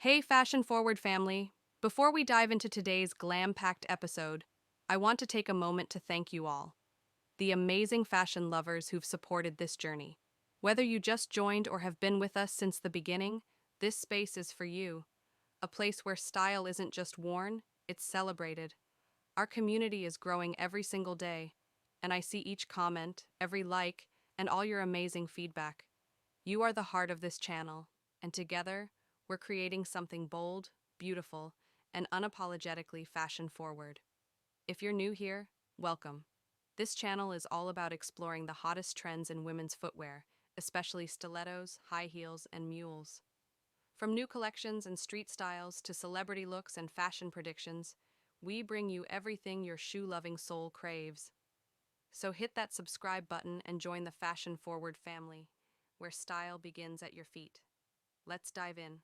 Hey, fashion forward family. Before we dive into today's glam packed episode, I want to take a moment to thank you all, the amazing fashion lovers who've supported this journey. Whether you just joined or have been with us since the beginning, this space is for you, a place where style isn't just worn, it's celebrated. Our community is growing every single day, and I see each comment, every like, and all your amazing feedback. You are the heart of this channel, and together, we're creating something bold, beautiful, and unapologetically fashion forward. If you're new here, welcome. This channel is all about exploring the hottest trends in women's footwear, especially stilettos, high heels, and mules. From new collections and street styles to celebrity looks and fashion predictions, we bring you everything your shoe-loving soul craves. So hit that subscribe button and join the fashion forward family, where style begins at your feet. Let's dive in.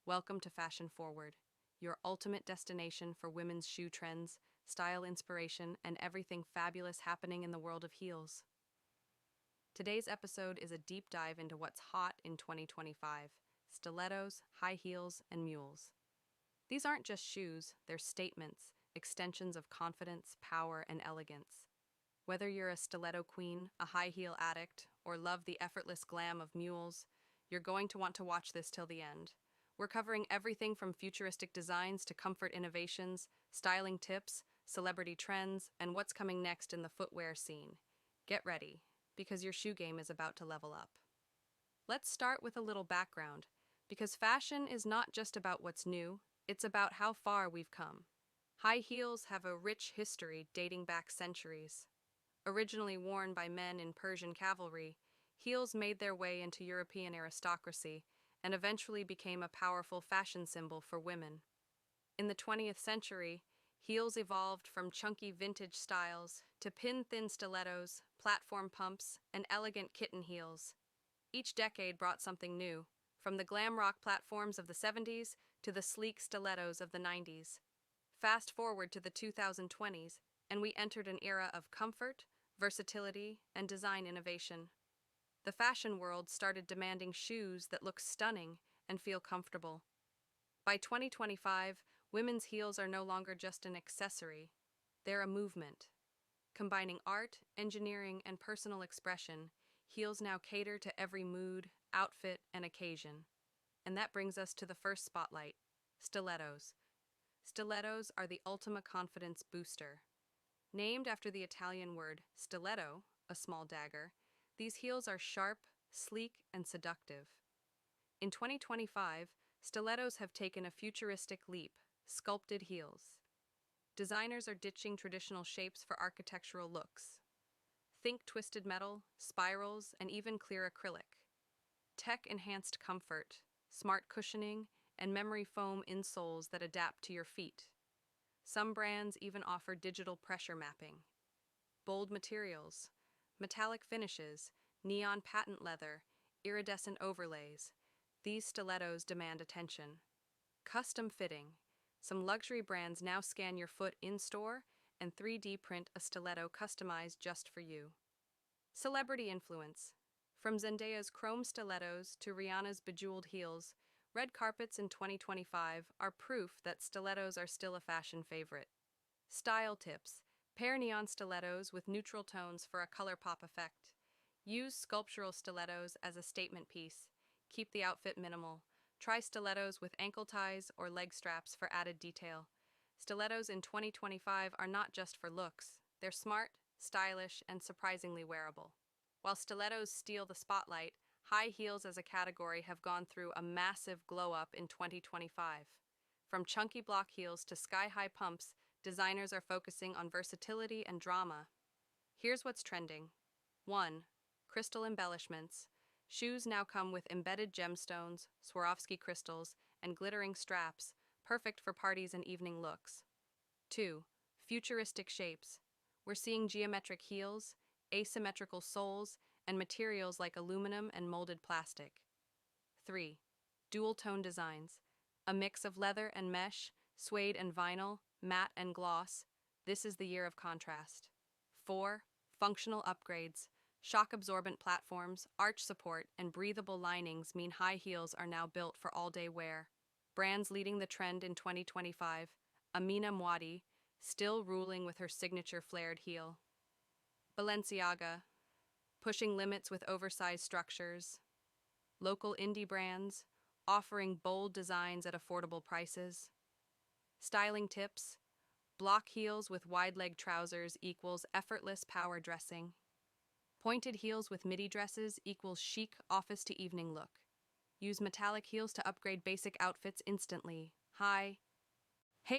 Welcome to Fashion Forward, your ultimate destination for women's shoe trends, style inspiration, and everything fabulous happening in the world of heels. Today's episode is a deep dive into what's hot in 2025: stilettos, high heels, and mules. These aren't just shoes, they're statements, extensions of confidence, power, and elegance. Whether you're a stiletto queen, a high heel addict, or love the effortless glam of mules, you're going to want to watch this till the end. We're covering everything from futuristic designs to comfort innovations, styling tips, celebrity trends, and what's coming next in the footwear scene. Get ready, because your shoe game is about to level up. Let's start with a little background, because fashion is not just about what's new, it's about how far we've come. High heels have a rich history dating back centuries. Originally worn by men in Persian cavalry, heels made their way into European aristocracy and eventually became a powerful fashion symbol for women. In the 20th century, heels evolved from chunky vintage styles to pin-thin stilettos, platform pumps, and elegant kitten heels. Each decade brought something new, from the glam rock platforms of the 70s to the sleek stilettos of the 90s. Fast forward to the 2020s, and we entered an era of comfort, versatility, and design innovation. The fashion world started demanding shoes that look stunning and feel comfortable. By 2025, women's heels are no longer just an accessory, they're a movement. Combining art, engineering, and personal expression, heels now cater to every mood, outfit, and occasion. And that brings us to the first spotlight: stilettos. Stilettos are the ultimate confidence booster. Named after the Italian word stiletto, a small dagger, these heels are sharp, sleek, and seductive. In 2025, stilettos have taken a futuristic leap: sculpted heels. Designers are ditching traditional shapes for architectural looks. Think twisted metal, spirals, and even clear acrylic. Tech-enhanced comfort, smart cushioning, and memory foam insoles that adapt to your feet. Some brands even offer digital pressure mapping. Bold materials, metallic finishes, neon patent leather, iridescent overlays. These stilettos demand attention. Custom fitting. Some luxury brands now scan your foot in-store and 3D print a stiletto customized just for you. Celebrity influence. From Zendaya's chrome stilettos to Rihanna's bejeweled heels, red carpets in 2025 are proof that stilettos are still a fashion favorite. Style tips. Pair neon stilettos with neutral tones for a color pop effect. Use sculptural stilettos as a statement piece. Keep the outfit minimal. Try stilettos with ankle ties or leg straps for added detail. Stilettos in 2025 are not just for looks. They're smart, stylish, and surprisingly wearable. While stilettos steal the spotlight, high heels as a category have gone through a massive glow-up in 2025. From chunky block heels to sky-high pumps, designers are focusing on versatility and drama. Here's what's trending. 1. Crystal embellishments. Shoes now come with embedded gemstones, Swarovski crystals, and glittering straps, perfect for parties and evening looks. 2. Futuristic shapes. We're seeing geometric heels, asymmetrical soles, and materials like aluminum and molded plastic. 3. Dual tone designs. A mix of leather and mesh, suede and vinyl, matte and gloss. This is the year of contrast. 4. Functional upgrades. Shock-absorbent platforms, arch support, and breathable linings mean high heels are now built for all-day wear. Brands leading the trend in 2025. Amina Mwadi, still ruling with her signature flared heel. Balenciaga, pushing limits with oversized structures. Local indie brands, offering bold designs at affordable prices. Styling tips: block heels with wide leg trousers equals effortless power dressing. Pointed heels with midi dresses equals chic office to evening look. Use metallic heels to upgrade basic outfits instantly. High